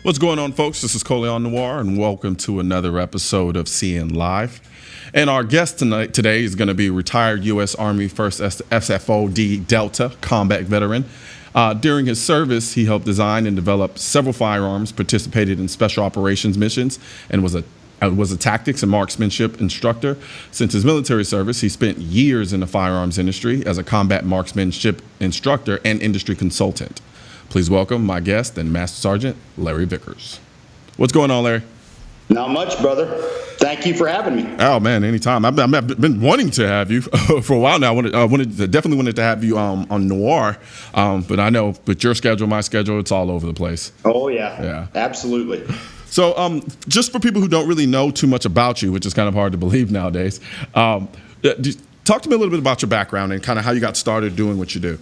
What's going on, folks? This is Colion Noir, and welcome to another episode of CN Live. And our guest today is going to be retired U.S. Army 1st SFOD Delta combat veteran. During his service, he helped design and develop several firearms, participated in special operations missions, and was a tactics and marksmanship instructor. Since his military service, he spent years in the firearms industry as a combat marksmanship instructor and industry consultant. Please welcome my guest and Master Sergeant Larry Vickers. What's going on, Larry? Not much, brother. Thank you for having me. Oh man, anytime. I've been wanting to have you for a while now. Definitely wanted to have you on Noir, but I know with your schedule, my schedule, it's all over the place. Oh yeah, absolutely. So, just for people who don't really know too much about you, which is kind of hard to believe nowadays, talk to me a little bit about your background and kind of how you got started doing what you do.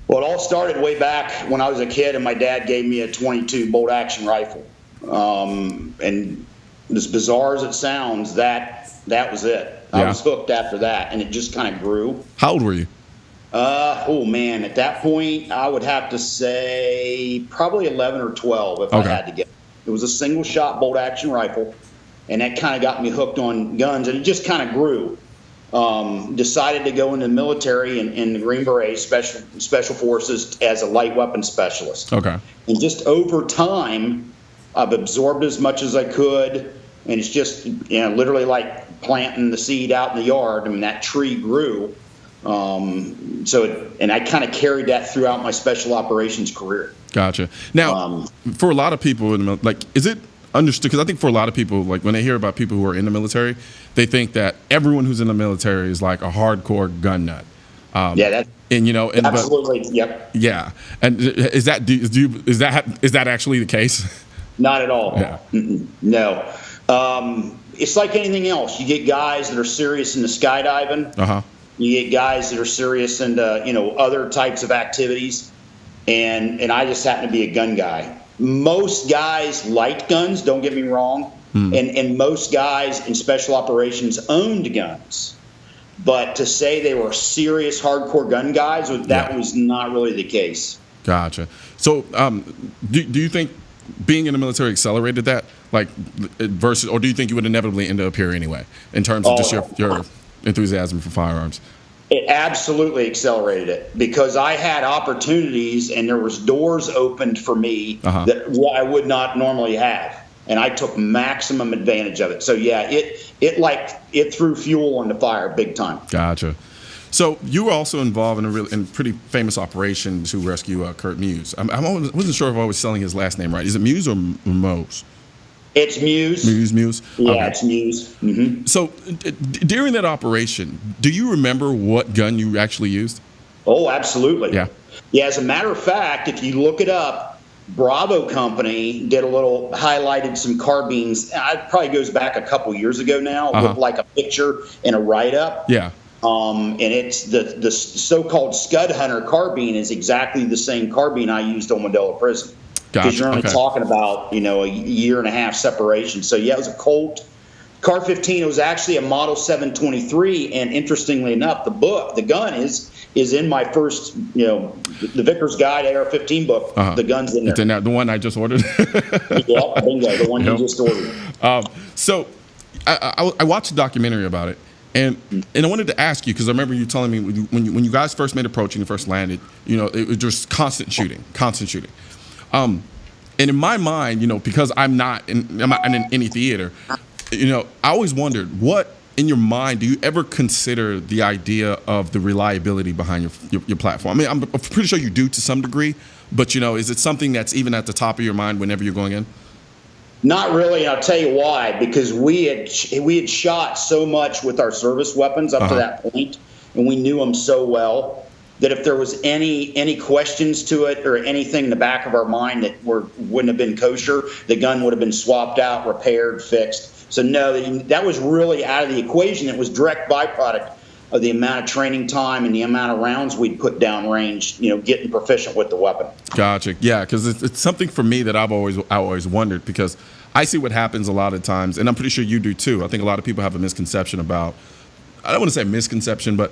Well, it all started way back when I was a kid, and my dad gave me a .22 bolt-action rifle. And as bizarre as it sounds, that was it. I was hooked after that, and it just kind of grew. How old were you? Oh man, at that point, I would have to say probably 11 or 12 if I had to guess. It was a single-shot bolt-action rifle, and that kind of got me hooked on guns, and it just kind of grew. Decided to go into the military in the Green Beret Special Forces as a light weapons specialist. Okay. And just over time, I've absorbed as much as I could, and it's just literally like planting the seed out in the yard. I mean, that tree grew. And I kind of carried that throughout my special operations career. Gotcha. Now, for a lot of people, is it understood? Because I think for a lot of people, like when they hear about people who are in the military, they think that everyone who's in the military is like a hardcore gun nut. Absolutely, yep. Yeah, and is that actually the case? Not at all. Yeah. No. It's like anything else. You get guys that are serious into skydiving. Uh-huh. You get guys that are serious into other types of activities, and I just happen to be a gun guy. Most guys liked guns. Don't get me wrong. And most guys in special operations owned guns. But to say they were serious, hardcore gun guys, that was not really the case. Gotcha. So do you think being in the military accelerated that, versus, or do you think you would inevitably end up here anyway, in terms of just your enthusiasm for firearms? It absolutely accelerated it, because I had opportunities and there was doors opened for me that I would not normally have. And I took maximum advantage of it. So yeah, it threw fuel on the fire big time. Gotcha. So you were also involved in a pretty famous operation to rescue Kurt Muse. I wasn't sure if I was selling his last name right. Is it Muse or Mose? It's Muse. Muse. Yeah, okay. It's Muse. Mm-hmm. So during that operation, do you remember what gun you actually used? Oh, absolutely. Yeah. Yeah. As a matter of fact, if you look it up, Bravo Company did a little, highlighted some carbines. It probably goes back a couple years ago now, with like a picture and a write-up. Yeah. And it's the so-called Scud Hunter carbine is exactly the same carbine I used on Modelo Prison. Because you're only talking about, a year and a half separation. So yeah, it was a Colt. Car 15, it was actually a Model 723, and interestingly enough, the gun is in my first, the Vickers Guide AR-15 book. The gun's in there. It's in there, the one I just ordered. Yeah, bingo, the one you just ordered. So I watched a documentary about it, and I wanted to ask you, because I remember you telling me when you guys first made approach and you first landed, it was just constant shooting. And in my mind, because I'm not in any theater, I always wondered, what in your mind do you ever consider the idea of the reliability behind your platform? I mean, I'm pretty sure you do to some degree, but is it something that's even at the top of your mind whenever you're going in? Not really, and I'll tell you why. Because we had shot so much with our service weapons up to that point, and we knew them so well that if there was any questions to it or anything in the back of our mind that wouldn't have been kosher, the gun would have been swapped out, repaired, fixed. So no, that was really out of the equation. It was direct byproduct of the amount of training time and the amount of rounds we'd put down range, getting proficient with the weapon. Gotcha. Yeah, because it's something for me that I always wondered, because I see what happens a lot of times, and I'm pretty sure you do too. I think a lot of people have a misconception about, I don't want to say misconception, but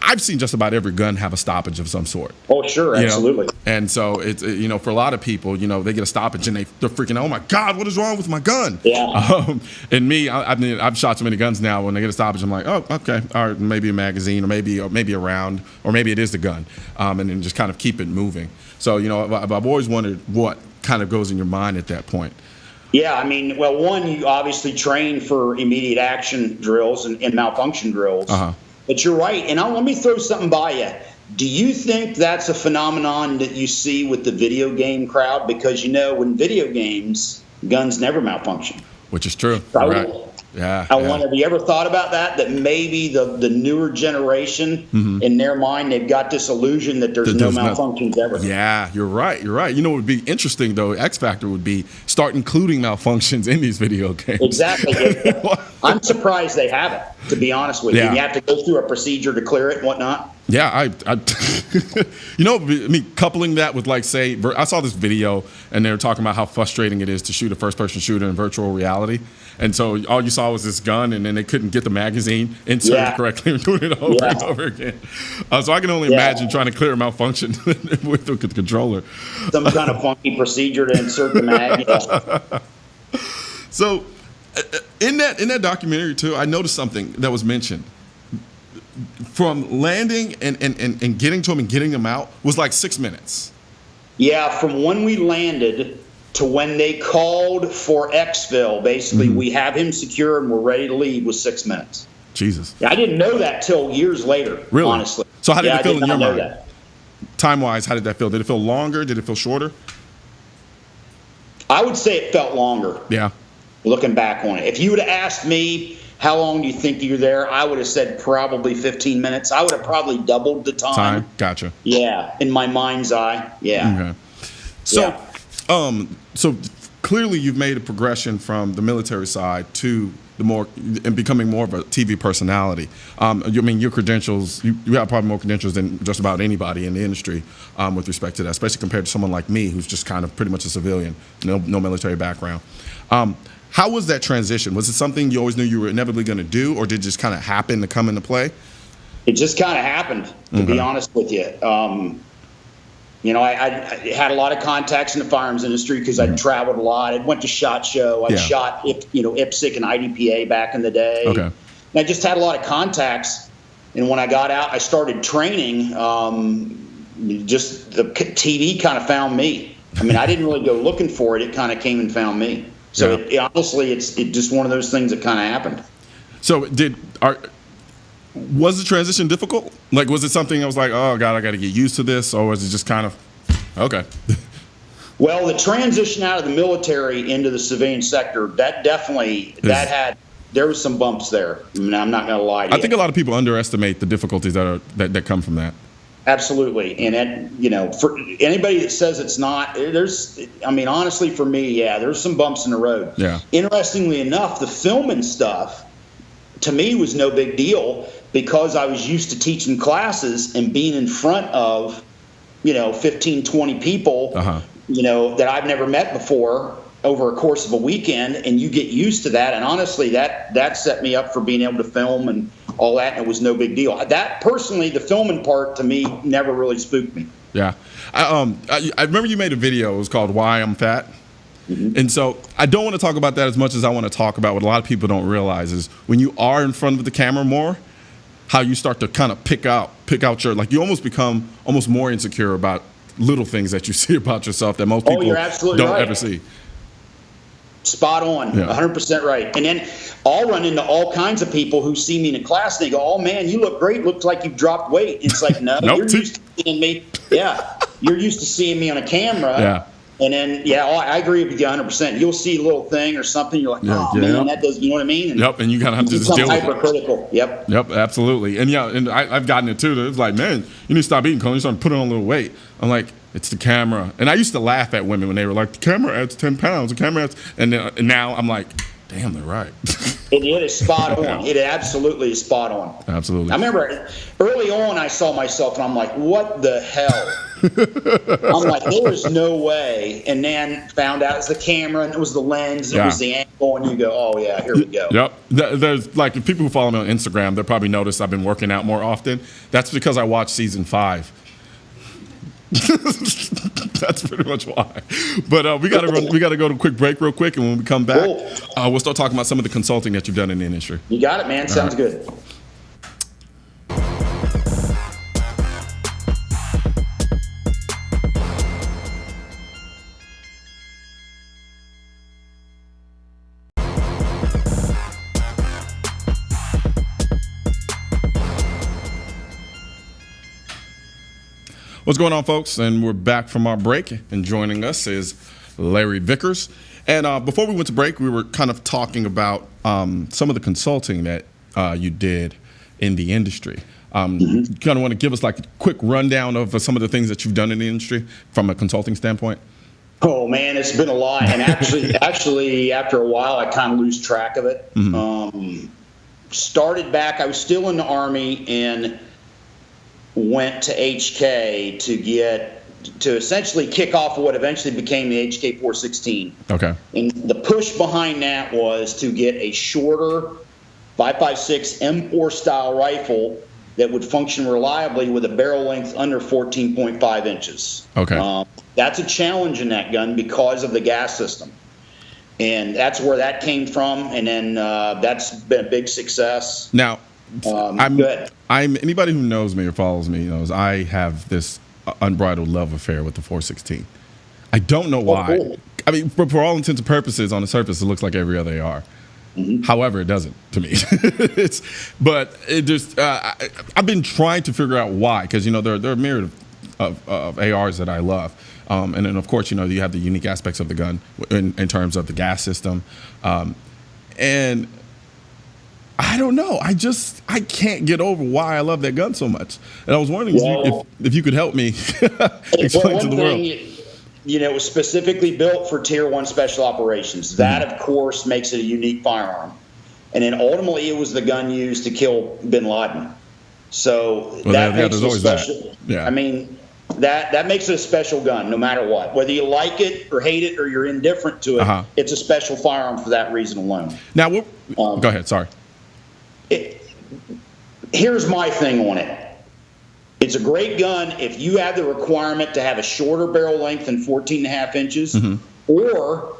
I've seen just about every gun have a stoppage of some sort. Oh, sure, absolutely. And so it's for a lot of people, they get a stoppage and they're freaking out. Oh my God, what is wrong with my gun? Yeah. And me, I've shot so many guns now. When they get a stoppage, I'm like, oh, okay, all right, maybe a magazine, or maybe a round, or maybe it is the gun, and then just kind of keep it moving. So I've always wondered what kind of goes in your mind at that point. Yeah, I mean, well, one, you obviously train for immediate action drills and malfunction drills. But you're right, and let me throw something by you. Do you think that's a phenomenon that you see with the video game crowd? Because, in video games, guns never malfunction. Which is true. Right? Yeah. I wonder, have you ever thought about that? That maybe the newer generation, in their mind, they've got this illusion that there's no malfunctions ever. Yeah, you're right. What would be interesting, though, X Factor would be start including malfunctions in these video games. Exactly. I'm surprised they haven't, to be honest with you. You have to go through a procedure to clear it and whatnot. Yeah, I coupling that with, like, say, I saw this video and they were talking about how frustrating it is to shoot a first-person shooter in virtual reality. And so all you saw was this gun, and then they couldn't get the magazine inserted correctly and doing it over and over again. So I can only imagine trying to clear a malfunction with the controller. Some kind of funky procedure to insert the mag. So in that documentary, too, I noticed something that was mentioned. From landing and getting to them and getting them out was like 6 minutes. Yeah, from when we landed to when they called for exfil, basically, we have him secure and we're ready to leave was 6 minutes. Jesus. I didn't know that till years later, really? Honestly. So how did it feel in your mind? Time-wise, how did that feel? Did it feel longer? Did it feel shorter? I would say it felt longer. Yeah. Looking back on it. If you would have asked me, how long do you think you're there? I would have said probably 15 minutes. I would have probably doubled the time. Gotcha. Yeah, in my mind's eye. Yeah. Okay. So clearly you've made a progression from the military side to and becoming more of a TV personality. Your credentials, you have probably more credentials than just about anybody in the industry with respect to that, especially compared to someone like me who's just kind of pretty much a civilian, no military background. How was that transition? Was it something you always knew you were inevitably going to do, or did it just kind of happen to come into play? It just kind of happened, to be honest with you. I had a lot of contacts in the firearms industry because I'd traveled a lot. I went to SHOT Show. I shot, IPSC and IDPA back in the day. Okay. And I just had a lot of contacts. And when I got out, I started training. Just the TV kind of found me. I didn't really go looking for it. It kind of came and found me. So honestly, it's just one of those things that kind of happened. So was the transition difficult? Like, was it something I was like, oh God, I got to get used to this, or was it just kind of okay? Well, the transition out of the military into the civilian sector, that definitely there was some bumps there. I'm not going to lie to you. I think a lot of people underestimate the difficulties that come from that. Absolutely. And, for anybody that says it's not, honestly, for me, there's some bumps in the road. Yeah. Interestingly enough, the filming stuff, to me, was no big deal because I was used to teaching classes and being in front of, 15, 20 people, that I've never met before over a course of a weekend, and you get used to that. And honestly, that set me up for being able to film and all that, and it was no big deal. That personally, the filming part to me never really spooked me. Yeah, I remember you made a video. It was called "Why I'm Fat," and so I don't want to talk about that as much as I want to talk about what a lot of people don't realize is when you are in front of the camera more, how you start to kind of pick out your you almost become almost more insecure about little things that you see about yourself that most people don't ever see. Spot on, 100% right. And then I'll run into all kinds of people who see me in a class and they go, "Oh man, you look great. Looks like you've dropped weight." It's like, no, you're used to seeing me. Yeah, you're used to seeing me on a camera. Yeah. And then, I agree with you 100%. You'll see a little thing or something. You're like, man, that does, you know what I mean? And and you kind of have to just deal with it. Hypercritical. Yep, absolutely. And and I've gotten it too. It's like, man, you need to stop eating, Colion. You start putting on a little weight. I'm like, it's the camera. And I used to laugh at women when they were like, the camera adds 10 pounds. The camera adds, and now I'm like, Damn, they're right. It is spot on. It absolutely is spot on. Absolutely. I remember early on I saw myself and I'm like, what the hell? I'm like, there's no way. And then found out it was the camera and it was the lens and it was the angle, and you go, oh yeah, here we go. Yep. There's like people who follow me on Instagram, they'll probably notice I've been working out more often. That's because I watched season 5. That's pretty much why. But we gotta go to a quick break real quick, and when we come back, we'll start talking about some of the consulting that you've done in the industry. You got it, man. Sounds good. What's going on, folks? And we're back from our break, and joining us is Larry Vickers. And before we went to break, we were kind of talking about some of the consulting that you did in the industry. You kind of want to give us like a quick rundown of some of the things that you've done in the industry from a consulting standpoint? Oh man, it's been a lot, and actually, after a while, I kind of lose track of it. Started back, I was still in the Army, and went to HK to essentially kick off what eventually became the HK 416. Okay. And the push behind that was to get a shorter 5.56 M4 style rifle that would function reliably with a barrel length under 14.5 inches. Okay. That's a challenge in that gun because of the gas system. And that's where that came from. And then that's been a big success. Now, good. Anybody who knows me or follows me knows I have this unbridled love affair with the 416. I don't know why. Cool. I mean, for all intents and purposes, on the surface, it looks like every other AR. However, it doesn't to me. I've been trying to figure out why, because there are a myriad of ARs that I love, and then of course you have the unique aspects of the gun in terms of the gas system, and I don't know. I can't get over why I love that gun so much. And I was wondering if you could help me explain to the world. It was specifically built for Tier 1 special operations. That, of course, makes it a unique firearm. And then ultimately it was the gun used to kill bin Laden. So that makes it special. Yeah. I mean, that makes it a special gun no matter what. Whether you like it or hate it or you're indifferent to it, it's a special firearm for that reason alone. Now, go ahead. Sorry. Here's my thing on it. It's a great gun if you have the requirement to have a shorter barrel length than 14.5 inches, or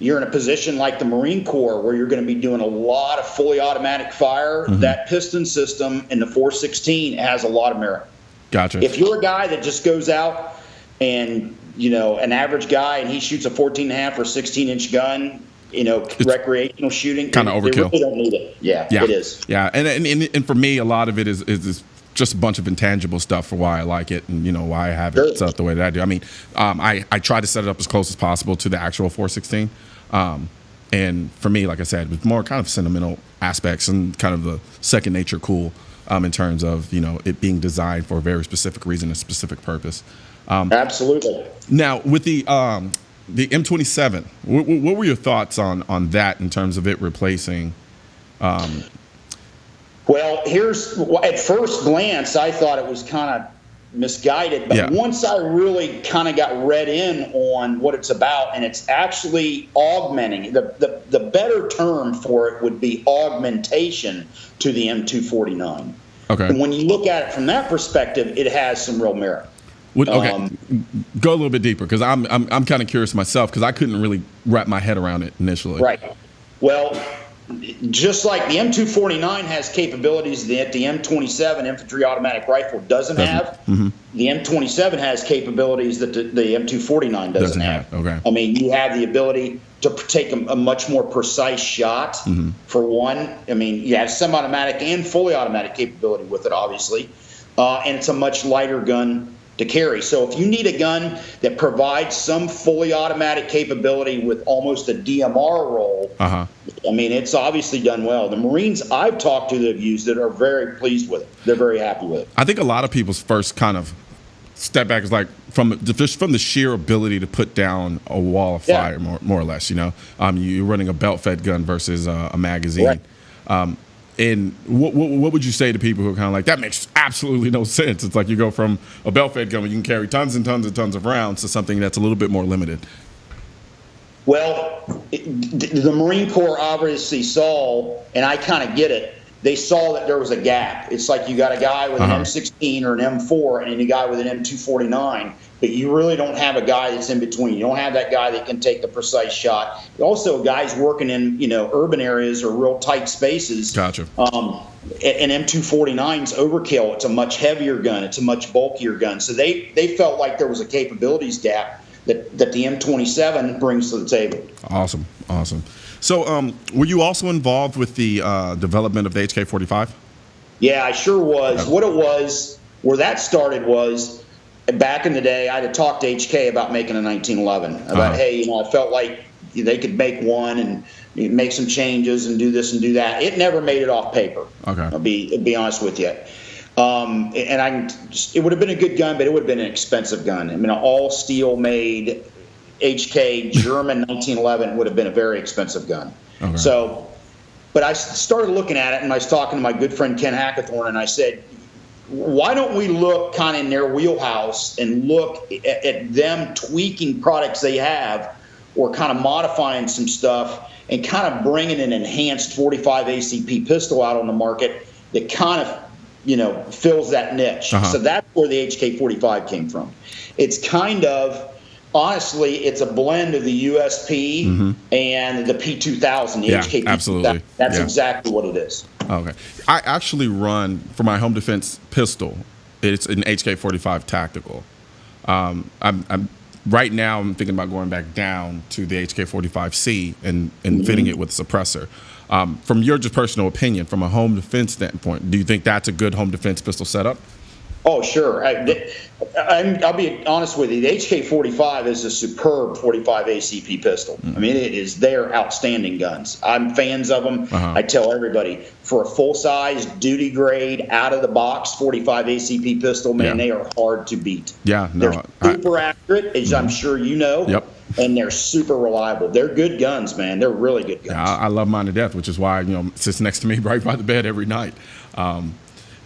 you're in a position like the Marine Corps where you're going to be doing a lot of fully automatic fire. That piston system in the 416 has a lot of merit. Gotcha. If you're a guy that just goes out and, an average guy, and he shoots a 14.5 or 16-inch gun, it's recreational shooting, kind of overkill. They really don't need it. Yeah, it is. Yeah, and for me, a lot of it is just a bunch of intangible stuff for why I like it and why I have it set up the way that I do. I mean, I try to set it up as close as possible to the actual 416. And for me, like I said, with more kind of sentimental aspects and kind of the second nature cool in terms of it being designed for a very specific reason, a specific purpose. Absolutely. Now with the M27, what were your thoughts on that in terms of it replacing? Well, at first glance, I thought it was kind of misguided, but once I really kind of got read in on what it's about, and it's actually augmenting. The better term for it would be augmentation to the M249. Okay. And when you look at it from that perspective, it has some real merit. Okay, go a little bit deeper, because I'm kind of curious myself, because I couldn't really wrap my head around it initially. Right. Well, just like the M249 has capabilities that the M27 infantry automatic rifle doesn't have, the M27 has capabilities that the M249 doesn't have. Okay. I mean, you have the ability to take a much more precise shot, for one. I mean, you have semi-automatic and fully automatic capability with it, obviously, and it's a much lighter gun to carry. So if you need a gun that provides some fully automatic capability with almost a DMR role, I mean, it's obviously done well. The Marines I've talked to that have used it are very pleased with it. They're very happy with it. I think a lot of people's first kind of step back is like just from the sheer ability to put down a wall of fire, more or less. You're running a belt-fed gun versus a magazine. Right. And what would you say to people who are kind of like, that makes absolutely no sense? It's like you go from a belt-fed gun where you can carry tons and tons and tons of rounds to something that's a little bit more limited. Well, the Marine Corps obviously saw, and I kind of get it, they saw that there was a gap. It's like you got a guy with an M16 or an M4 and a guy with an M249, but you really don't have a guy that's in between. You don't have that guy that can take the precise shot. Also, guys working in urban areas or real tight spaces. Gotcha. An M249's overkill. It's a much heavier gun. It's a much bulkier gun. So they felt like there was a capabilities gap that the M27 brings to the table. Awesome. So were you also involved with the development of the HK45? Yeah, I sure was. Okay. What it was, where that started was, back in the day, I had talked to HK about making a 1911. About, hey, I felt like they could make one and make some changes and do this and do that. It never made it off paper. Okay. I'll be honest with you. It would have been a good gun, but it would have been an expensive gun. I mean, an all steel made HK German 1911 would have been a very expensive gun. Okay. So, but I started looking at it, and I was talking to my good friend Ken Hackathorn, and I said, why don't we look kind of in their wheelhouse and look at them tweaking products they have or kind of modifying some stuff and kind of bringing an enhanced 45 ACP pistol out on the market that kind of fills that niche. So that's where the HK45 came from. It's kind of, honestly, it's a blend of the USP and the P2000, the HK P2000. Absolutely. That's exactly what it is. Okay. I actually run, for my home defense pistol, it's an HK45 tactical. Right now I'm thinking about going back down to the HK45C and fitting it with a suppressor. From your just personal opinion, from a home defense standpoint, do you think that's a good home defense pistol setup? Oh, sure. I'll be honest with you. The HK45 is a superb 45 ACP pistol. I mean, they're outstanding guns. I'm fans of them. I tell everybody, for a full-size, duty-grade, out-of-the-box 45 ACP pistol, man, they are hard to beat. Yeah, no, they're super accurate, as I'm sure you know. Yep. And they're super reliable. They're good guns, man. They're really good guns. Yeah, I love mine to death, which is why it sits next to me right by the bed every night.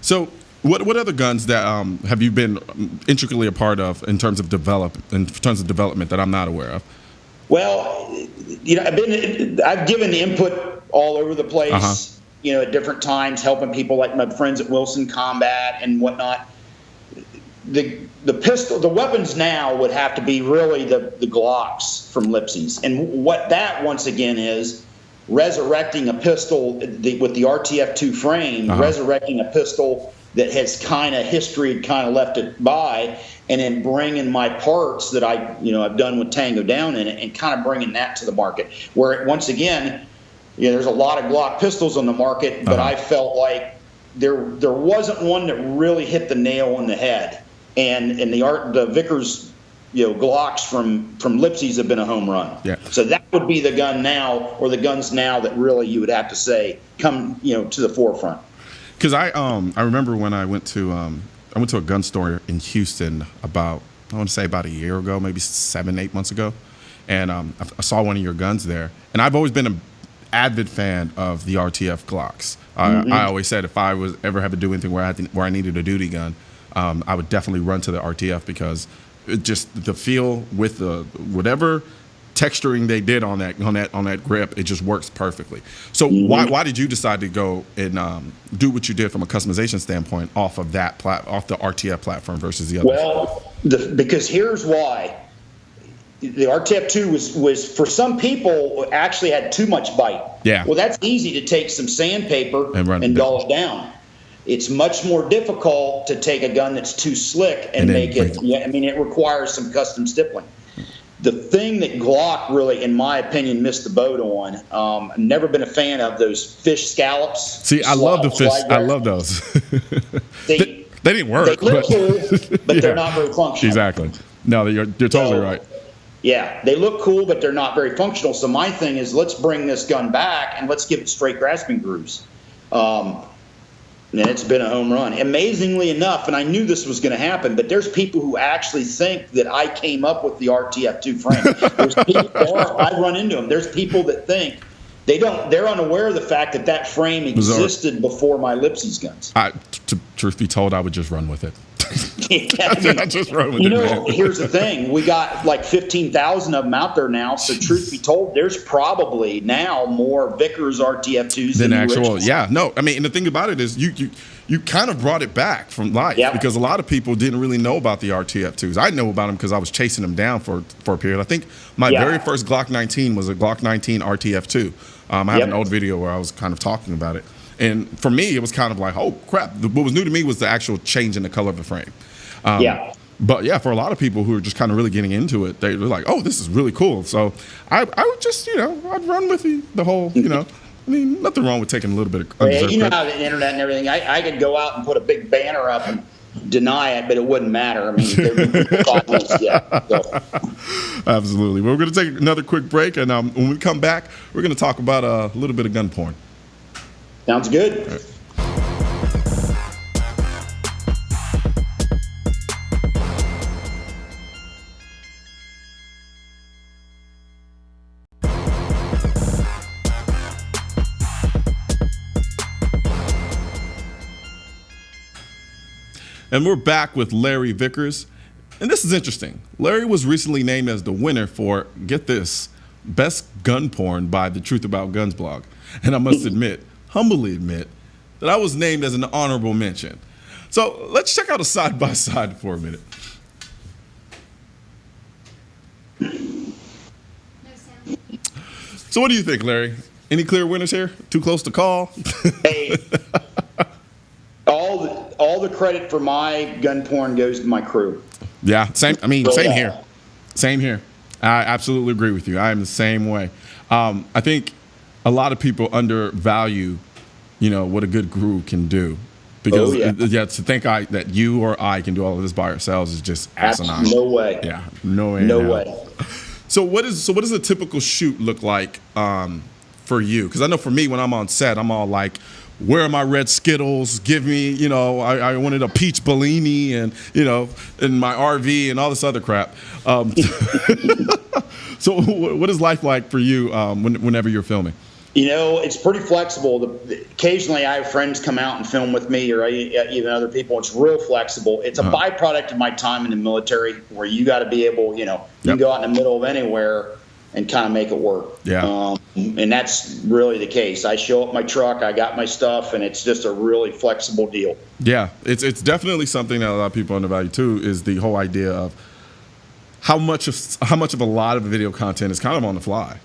So what other guns that have you been intricately a part of in terms of development that I'm not aware of? Well, I've given input all over the place. At different times, helping people like my friends at Wilson Combat and whatnot. The pistol, the weapons now would have to be really the Glocks from Lipsy's, and what that once again is resurrecting a pistol with the RTF2 frame, resurrecting a pistol that has kind of history kind of left it by, and then bringing my parts that I've done with Tango Down in it and kind of bringing that to the market. Where once again, there's a lot of Glock pistols on the market, but I felt like there wasn't one that really hit the nail on the head. And the Vickers, Glocks from Lipsy's have been a home run. Yeah. So that would be the gun now, or the guns now that really you would have to say come to the forefront. Because I remember when I went to a gun store in Houston about a year ago, maybe 7-8 months ago, and I saw one of your guns there, and I've always been an avid fan of the RTF Glocks. I always said if I was ever have to do anything where I needed a duty gun, I would definitely run to the RTF because it just the feel with the whatever texturing they did on that grip, it just works perfectly. So why did you decide to go and do what you did from a customization standpoint off of the RTF platform versus the other? Well, because here's why. The RTF2 was for some people actually had too much bite. Yeah. Well, that's easy to take some sandpaper and dull it down. It's much more difficult to take a gun that's too slick and make it. It requires some custom stippling. The thing that Glock really, in my opinion, missed the boat on, I've never been a fan of those fish scallops. See, I love the fish. I love those. They didn't work. They look cool, but they're not very functional. Exactly. No, you're totally right. Yeah, they look cool, but they're not very functional. So my thing is, let's bring this gun back and let's give it straight grasping grooves. And it's been a home run. Amazingly enough, and I knew this was going to happen, but there's people who actually think that I came up with the RTF2 frame. There's people, I run into them. There's people that think they're unaware of the fact that that frame existed before my Ellipses guns. Truth be told, I would just run with it. Yeah, I just run with it, man. Here's the thing. We got like 15,000 of them out there now, so truth be told, there's probably now more Vickers RTF2s than actual. Yeah, no. I mean, and the thing about it is you kind of brought it back from life because a lot of people didn't really know about the RTF2s. I know about them because I was chasing them down for a period. I think my very first Glock 19 was a Glock 19 RTF2. I have an old video where I was kind of talking about it. And for me, it was kind of like, oh, crap. What was new to me was the actual change in the color of the frame. But, yeah, for a lot of people who are just kind of really getting into it, they're like, oh, this is really cool. So I would just, I'd run with the whole, I mean, nothing wrong with taking a little bit of undeserved credit. How the internet and everything, I could go out and put a big banner up and deny it, but it wouldn't matter. I mean, Absolutely. Well, we're going to take another quick break, and when we come back, we're going to talk about a little bit of gun porn. Sounds good. All right. And we're back with Larry Vickers. And this is interesting. Larry was recently named as the winner for, get this, Best Gun Porn by the Truth About Guns blog. And I must humbly admit, that I was named as an honorable mention. So let's check out a side-by-side for a minute. So what do you think, Larry? Any clear winners here? Too close to call? Hey, all the credit for my gun porn goes to my crew. Yeah, same here. Same here. I absolutely agree with you. I am the same way. I think a lot of people undervalue, what a good crew can do. Because to think that you or I can do all of this by ourselves is just asinine. No way. Yeah, no way. No way. So what does a typical shoot look like for you? Because I know for me, when I'm on set, I'm all like, where are my red Skittles? Give me, I wanted a peach Bellini and, in my RV and all this other crap. So what is life like for you whenever you're filming? It's pretty flexible. Occasionally I have friends come out and film with me or even other people. It's real flexible. It's a byproduct of my time in the military where you got to be able, you can go out in the middle of anywhere and kind of make it work. Yeah. And that's really the case. I show up my truck, I got my stuff, and it's just a really flexible deal. Yeah, it's definitely something that a lot of people undervalue too, is the whole idea of how much of a lot of video content is kind of on the fly.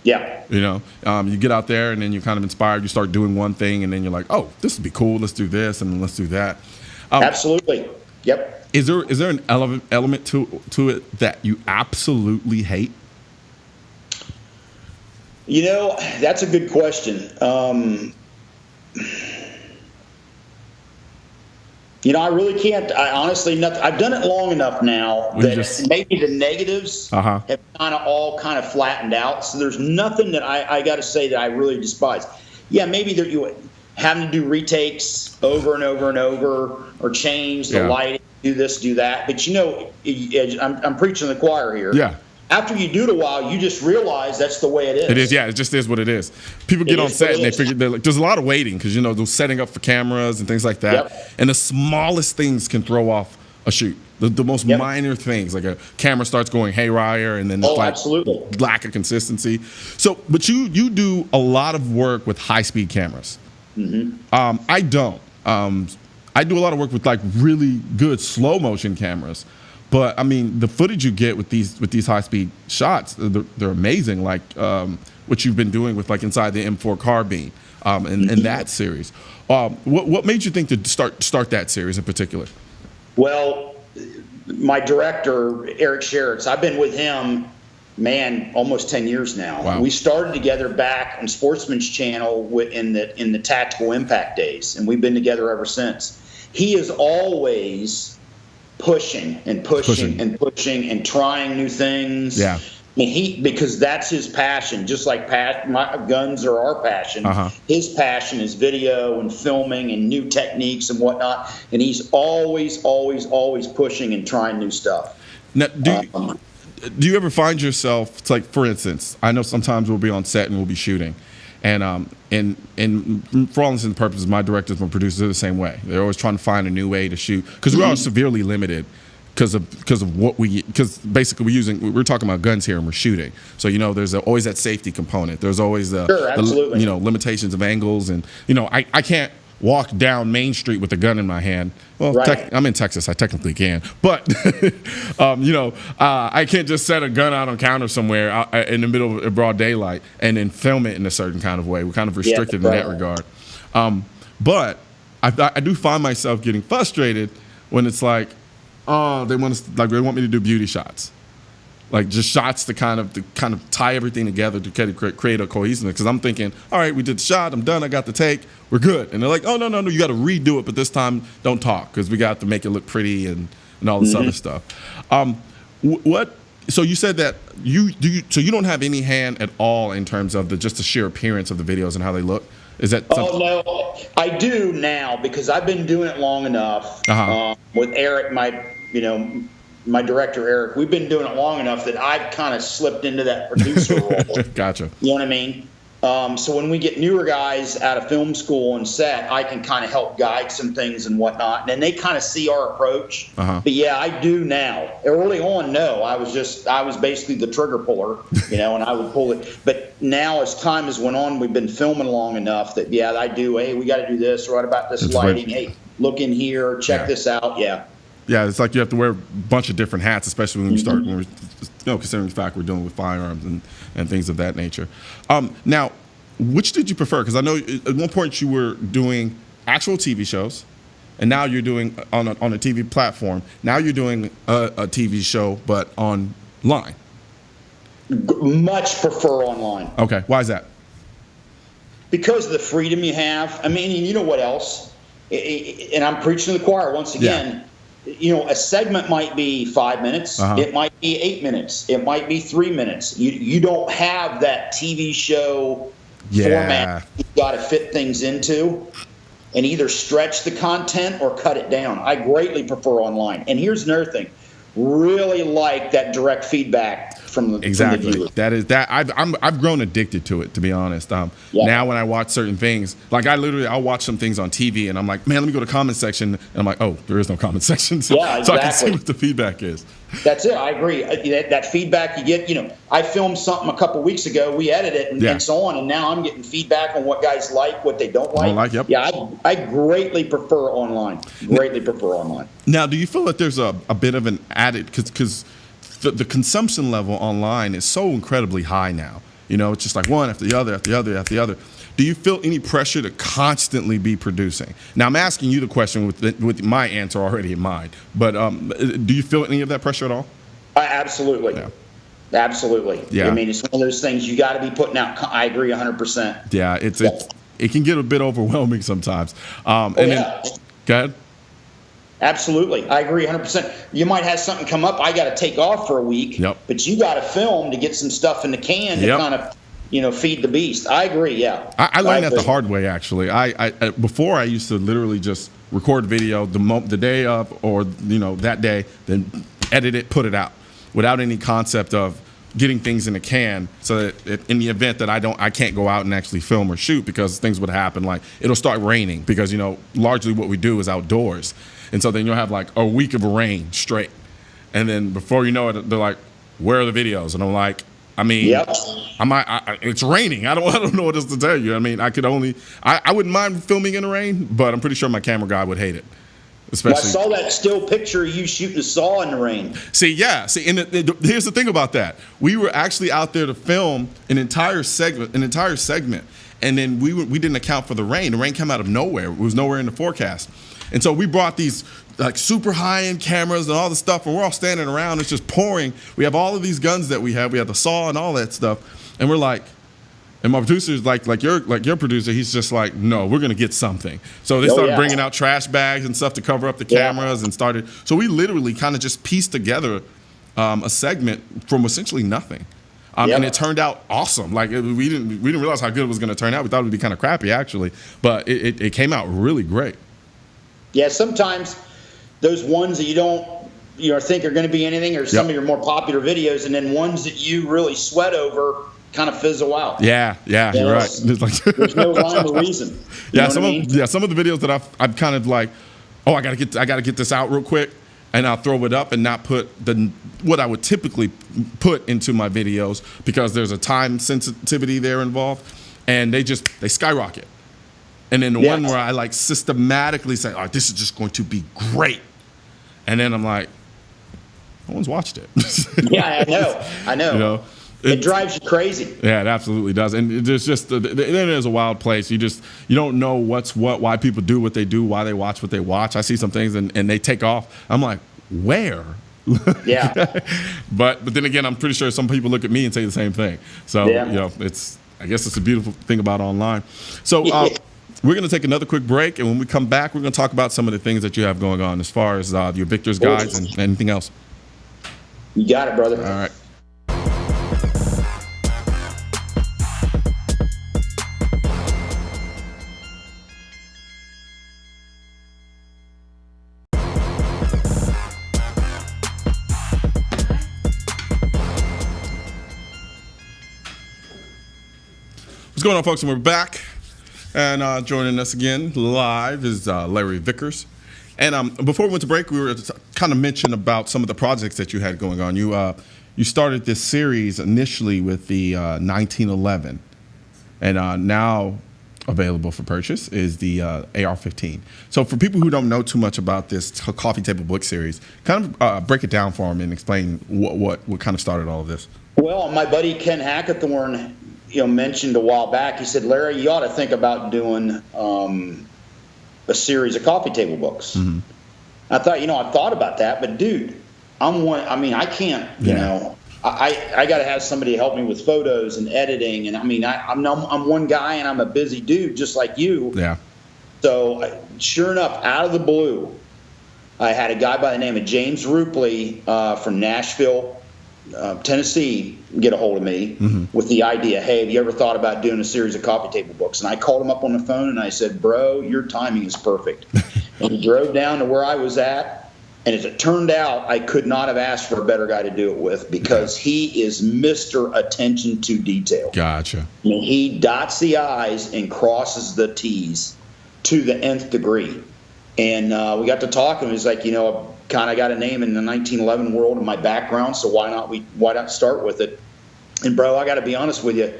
Yeah. You get out there and then you're kind of inspired. You start doing one thing and then you're like, oh, this would be cool. Let's do this and let's do that. Absolutely. Yep. Is there an element to it that you absolutely hate? That's a good question. I really can't. I honestly, I've done it long enough now that maybe the negatives have kind of flattened out. So there's nothing that I got to say that I really despise. Yeah, maybe you having to do retakes over and over and over, or change the lighting, do this, do that. But I'm preaching to the choir here. Yeah. After you do it a while, you just realize that's the way it is. It is, yeah. It just is what it is. People get on set and they figure there's a lot of waiting because they're setting up for cameras and things like that. Yep. And the smallest things can throw off a shoot. The most minor things, like a camera starts going haywire, and then absolutely lack of consistency. So, but you do a lot of work with high-speed cameras. Mm-hmm. I don't. I do a lot of work with really good slow motion cameras. But I mean, the footage you get with these high speed shots, they're amazing. Like what you've been doing with inside the M4 carbine and that series. What made you think to start that series in particular? Well, my director Eric Sheritz, I've been with him, almost 10 years now. Wow. We started together back on Sportsman's Channel in the Tactical Impact days, and we've been together ever since. He is always pushing and trying new things. Yeah. mean, because that's his passion, just like my guns are our passion. His passion is video and filming and new techniques and whatnot, and he's always pushing and trying new stuff. Now, do you ever find yourself, it's like, for instance, I know sometimes we'll be on set and we'll be shooting, and for all intents and purposes, my directors and producers are the same way. They're always trying to find a new way to shoot, because we are severely limited because basically we're talking about guns here and we're shooting. So, there's always that safety component. There's always the limitations of angles, and I can't walk down Main Street with a gun in my hand. Well, right. I'm in Texas. I technically can, but I can't just set a gun out on counter somewhere in the middle of broad daylight and then film it in a certain kind of way. We're kind of restricted in that regard. But I do find myself getting frustrated when it's like, they want me to do beauty shots. Like just shots to kind of tie everything together to create a cohesiveness. Because I'm thinking, all right, we did the shot, I'm done, I got the take, we're good. And they're like, oh, no, you got to redo it, but this time don't talk because we got to make it look pretty and all this other stuff. So you said that so you don't have any hand at all in terms of just the sheer appearance of the videos and how they look? Is that something? Oh, no, I do now because I've been doing it long enough. With Eric, my director, Eric, we've been doing it long enough that I've kind of slipped into that producer role. Gotcha. You know what I mean? So when we get newer guys out of film school and set, I can kind of help guide some things and whatnot. And then they kind of see our approach. But yeah, I do now. Early on, no. I was basically the trigger puller, and I would pull it. But now as time has went on, we've been filming long enough that, yeah, I do. Hey, we got to do this. What about this lighting? Right. Hey, look in here. Check this out. Yeah. Yeah, it's like you have to wear a bunch of different hats, especially when we start, considering the fact we're dealing with firearms and things of that nature. Now, which did you prefer? Because I know at one point you were doing actual TV shows, and now you're doing on a TV platform. Now you're doing a TV show, but online. Much prefer online. Okay, why is that? Because of the freedom you have. I mean, you know what else? And I'm preaching to the choir once again. Yeah. A segment might be 5 minutes. It might be 8 minutes. It might be 3 minutes. You don't have that TV show format you've got to fit things into and either stretch the content or cut it down. I greatly prefer online. And here's another thing. Really like that direct feedback from the viewers. That is that I've grown addicted to it, to be honest. Now when I watch certain things, like I'll watch some things on TV and I'm like, man, let me go to comment section, and I'm like, oh, there is no comment section, so I can see what the feedback is. That's it. I agree. That feedback you get, I filmed something a couple weeks ago, we edited it and so on, and now I'm getting feedback on what guys like, what they don't like. Yeah, I greatly prefer online. Now, do you feel that there's a bit of an added, because the consumption level online is so incredibly high now. It's just like one after the other, after the other, after the other. Do you feel any pressure to constantly be producing? Now, I'm asking you the question with my answer already in mind, but do you feel any of that pressure at all? Absolutely. Yeah. Absolutely. Yeah. I mean, it's one of those things you got to be putting out. I agree 100%. Yeah, it can get a bit overwhelming sometimes. Then, go ahead. Absolutely. I agree 100%. You might have something come up. I got to take off for a week, but you got to film to get some stuff in the can to kind of, feed the beast. I agree. Yeah. I learned that the hard way, actually. I before I used to literally just record video the day of, or, that day, then edit it, put it out without any concept of getting things in a can, so that in the event that I can't go out and actually film or shoot because things would happen, like it'll start raining because, largely what we do is outdoors. And so then you'll have like a week of rain straight. And then before you know it, they're like, where are the videos? And I'm like, it's raining. I don't know what else to tell you. I mean, I wouldn't mind filming in the rain, but I'm pretty sure my camera guy would hate it. Especially, I saw that still picture of you shooting a saw in the rain. And here's the thing about that. We were actually out there to film an entire segment, and then we didn't account for the rain. The rain came out of nowhere. It was nowhere in the forecast. And so we brought these like super high-end cameras and all the stuff, and we're all standing around. It's just pouring. We have all of these guns that we have. We have the saw and all that stuff. And we're like, and my producer's like your producer, he's just like, no, we're gonna get something. So they started bringing out trash bags and stuff to cover up the cameras and started. So we literally kind of just pieced together a segment from essentially nothing. Yep. And it turned out awesome. Like we didn't realize how good it was going to turn out. We thought it would be kind of crappy actually, but it came out really great. Yeah, sometimes those ones that you don't think are going to be anything, or some of your more popular videos, and then ones that you really sweat over kind of fizzle out. Yeah, you're right. There's no rhyme or reason. Some of the videos that I've kind of like, I gotta get this out real quick, and I'll throw it up and not put what I would typically put into my videos because there's a time sensitivity there involved, and they skyrocket. And then the one where I like systematically say, "Oh, this is just going to be great," and then I'm like, no one's watched it. Yeah, I know. It drives you crazy. Yeah, it absolutely does. And there's just the internet is a wild place. You don't know what's what, why people do what they do, why they watch what they watch. I see some things and they take off. I'm like, where? Yeah. But then again, I'm pretty sure some people look at me and say the same thing. So I guess it's a beautiful thing about online. So we're going to take another quick break, and when we come back, we're going to talk about some of the things that you have going on as far as your Vickers guides and anything else. You got it, brother. All right. What's going on, folks? And we're back. And joining us again live is Larry Vickers. And before we went to break, we were kind of mentioning about some of the projects that you had going on. You started this series initially with the 1911, and now available for purchase is the AR-15. So for people who don't know too much about this coffee table book series, kind of break it down for them and explain what kind of started all of this. Well, my buddy Ken Hackathorn, mentioned a while back. He said, "Larry, you ought to think about doing a series of coffee table books." Mm-hmm. I thought, I thought about that, but dude, I can't, I got to have somebody to help me with photos and editing, and I'm one guy and I'm a busy dude just like you. Yeah. So sure enough, out of the blue, I had a guy by the name of James Rupley from Nashville, Tennessee, get a hold of me with the idea, "Hey, have you ever thought about doing a series of coffee table books?" And I called him up on the phone and I said, "Bro, your timing is perfect." And he drove down to where I was at, and as it turned out, I could not have asked for a better guy to do it with, because he is Mr. Attention to Detail. Gotcha. He dots the I's and crosses the T's to the nth degree. And we got to talking. He's like, kind of got a name in the 1911 world in my background, so why not start with it? And bro, I got to be honest with you,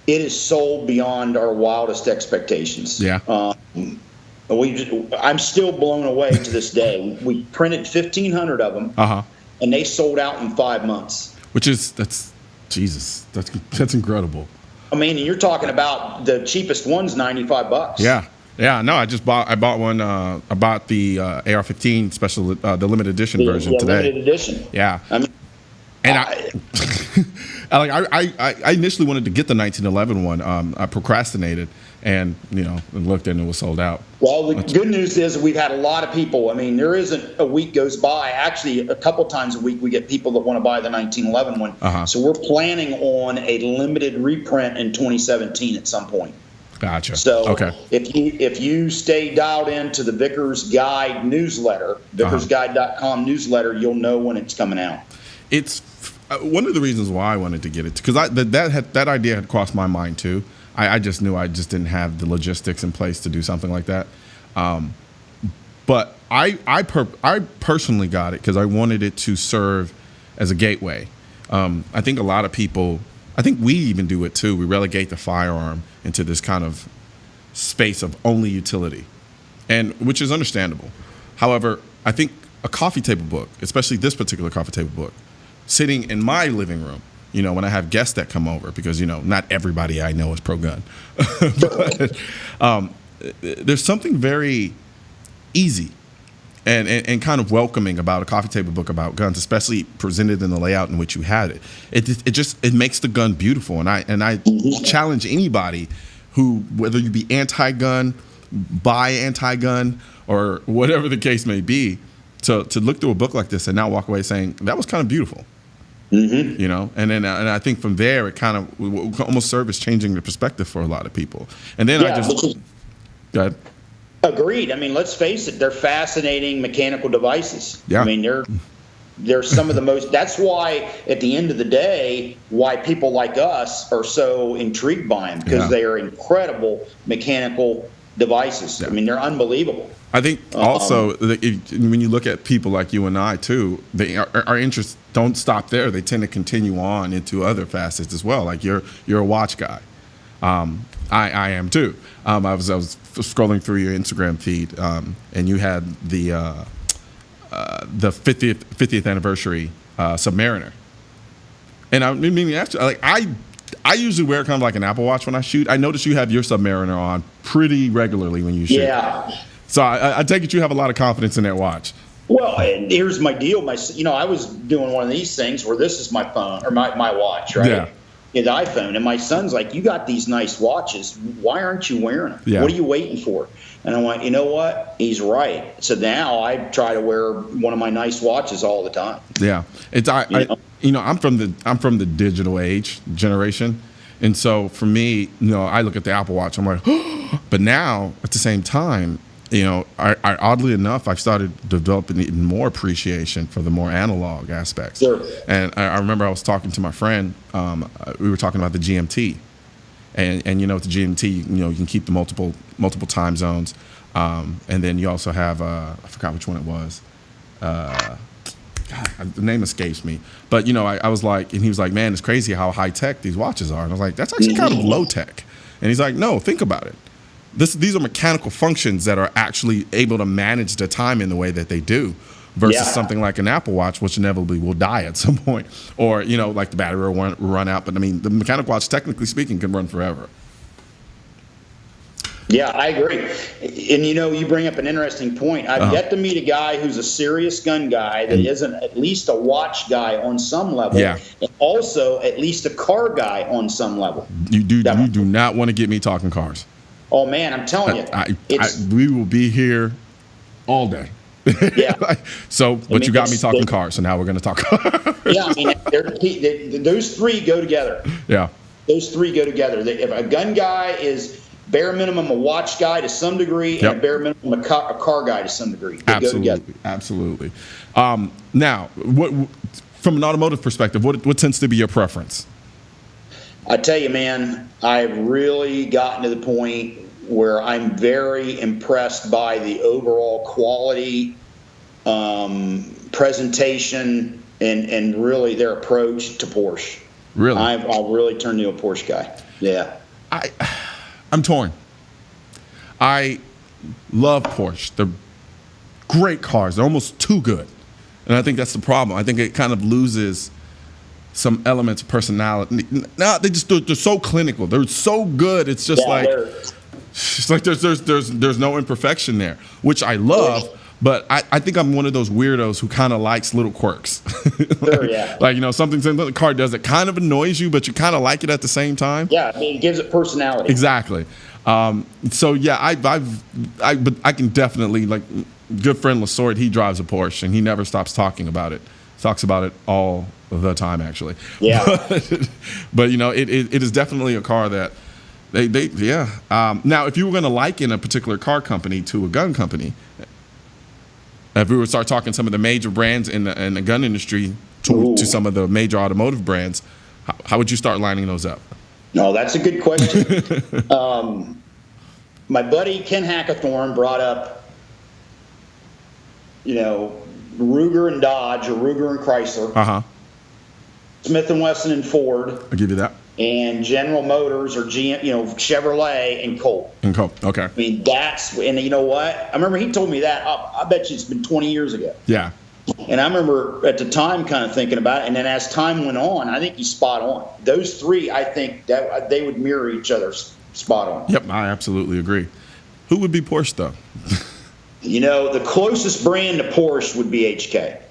it is sold beyond our wildest expectations. Yeah. I'm still blown away to this day. We printed 1,500 of them, and they sold out in 5 months. That's incredible. I mean, and you're talking about the cheapest one's $95. Yeah. Yeah, no, I bought one. I bought the AR-15 special, the limited edition version today. Limited edition. Yeah. I initially wanted to get the 1911 one. I procrastinated and looked and it was sold out. Well, the good news is we've had a lot of people. I mean, there isn't a week goes by. Actually, a couple times a week we get people that want to buy the 1911 one. So we're planning on a limited reprint in 2017 at some point. Gotcha. So if you stay dialed into the Vickers Guide newsletter, vickersguide.com newsletter, you'll know when it's coming out. It's one of the reasons why I wanted to get it, because that idea had crossed my mind too. I just knew I just didn't have the logistics in place to do something like that. But I personally got it because I wanted it to serve as a gateway. I think a lot of people, I think we even do it too. We relegate the firearm into this kind of space of only utility, and which is understandable. However, I think a coffee table book, especially this particular coffee table book, sitting in my living room, when I have guests that come over, because, not everybody I know is pro-gun. But there's something very easy and kind of welcoming about a coffee table book about guns, especially presented in the layout in which you had it. It makes the gun beautiful. And I challenge anybody who, whether you be anti-gun, buy anti-gun, or whatever the case may be, to look through a book like this and now walk away saying, that was kind of beautiful. Mm-hmm. You know, and then and I think from there it kind of almost served as changing the perspective for a lot of people. And then I just go ahead. Agreed. I mean, let's face it; they're fascinating mechanical devices. Yeah. I mean, they're some of the most. That's why, at the end of the day, why people like us are so intrigued by them, because they are incredible mechanical devices. Yeah. I mean, they're unbelievable. I think also when you look at people like you and I too, our interests don't stop there. They tend to continue on into other facets as well. Like you're a watch guy. I am too. I was scrolling through your Instagram feed, and you had the 50th anniversary Submariner. And I mean, actually, like I usually wear kind of like an Apple Watch when I shoot. I notice you have your Submariner on pretty regularly when you shoot. Yeah. So I take it you have a lot of confidence in that watch. Well, and here's my deal. I was doing one of these things where this is my phone or my watch, right? Yeah. The iPhone, and my son's like, "You got these nice watches. Why aren't you wearing them? Yeah. What are you waiting for?" And I went, "You know what? He's right." So now I try to wear one of my nice watches all the time. Yeah, I'm from the digital age generation, and so for me, I look at the Apple Watch, I'm like, but now at the same time, I oddly enough, I've started developing even more appreciation for the more analog aspects. Sure. And I remember I was talking to my friend. We were talking about the GMT, and with the GMT, you can keep the multiple time zones, and then you also have I forgot which one it was. God, the name escapes me. But I was like, and he was like, "Man, it's crazy how high tech these watches are." And I was like, "That's actually kind of low tech." And he's like, "No, think about it. These are mechanical functions that are actually able to manage the time in the way that they do, versus something like an Apple Watch, which inevitably will die at some point, or like the battery will run out. But I mean, the mechanical watch, technically speaking, can run forever." Yeah, I agree. And you bring up an interesting point. I've yet to meet a guy who's a serious gun guy that isn't at least a watch guy on some level, and also at least a car guy on some level. You do not want to get me talking cars. Oh man, I'm telling you, we will be here all day. Yeah. But you got me talking cars, so now we're going to talk cars. Yeah, I mean, those three go together. Yeah. Those three go together. If a gun guy is bare minimum a watch guy to some degree, and a bare minimum a car guy to some degree. They go together. Absolutely. Now, what from an automotive perspective, what tends to be your preference? I tell you, man, I've really gotten to the point where I'm very impressed by the overall quality, presentation, and really their approach to Porsche. Really? I've really turned into a Porsche guy. Yeah. I'm torn. I love Porsche. They're great cars. They're almost too good. And I think that's the problem. I think it kind of loses some elements of personality. No, they're so clinical. They're so good. It's just there's no imperfection there, which I love. But I think I'm one of those weirdos who kind of likes little quirks. Sure, yeah. Like, something the car does that kind of annoys you, but you kind of like it at the same time. Yeah, I mean, it gives it personality. Exactly. So yeah, but I can definitely, like, good friend Lasorte, he drives a Porsche and he never stops talking about it. Talks about it all the time, actually. Yeah. But it is definitely a car that now, if you were going to liken a particular car company to a gun company, if we were to start talking some of the major brands in the gun industry to some of the major automotive brands, how would you start lining those up? No, that's a good question. My buddy Ken Hackathorn brought up, Ruger and Dodge, or Ruger and Chrysler, Smith and Wesson and Ford. I'll give you that. And General Motors, or GM, Chevrolet and Colt. Okay. I mean, and you know what? I remember he told me that. I bet you it's been 20 years ago. Yeah. And I remember at the time kind of thinking about it, and then as time went on, I think he's spot on. Those three, I think that they would mirror each other spot on. Yep, I absolutely agree. Who would be Porsche, though? The closest brand to Porsche would be HK.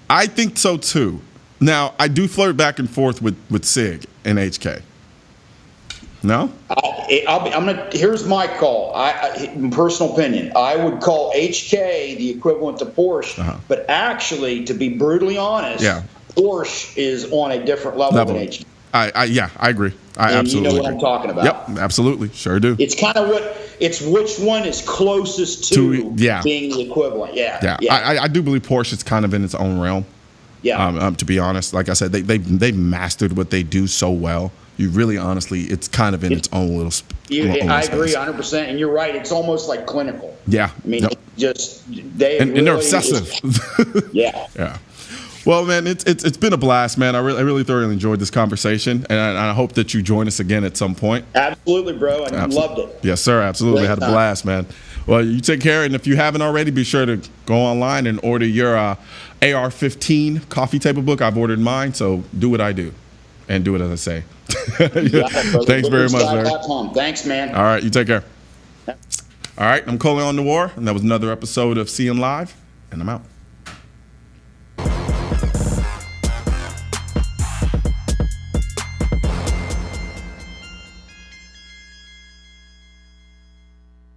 I think so, too. Now, I do flirt back and forth with SIG and HK. No? Here's my call. Personal opinion. I would call HK the equivalent to Porsche, but actually, to be brutally honest, Porsche is on a different level than HQ. Yeah, I agree. I And absolutely you know what agree. I'm talking about. Yep, absolutely. Sure do. It's kind of which one is closest to being the equivalent. Yeah. I do believe Porsche is kind of in its own realm. Yeah. To be honest, like I said, they've mastered what they do so well. You really, honestly, it's kind of in its own little. I agree 100%, and you're right. It's almost like clinical. Yeah. I mean, and they're obsessive. Yeah. Yeah. Well, man, it's been a blast, man. I really thoroughly enjoyed this conversation, and I hope that you join us again at some point. Absolutely, bro. I loved it. Yes, sir. Absolutely. Great Had a time. blast, man. Well, you take care, and if you haven't already, be sure to go online and order your AR-15 coffee table book. I've ordered mine, so do what I do, and do it as I say. Thanks very much, Larry. Thanks, man. All right, you take care. All right, I'm Colion Noir, and that was another episode of Seeing Live, and I'm out.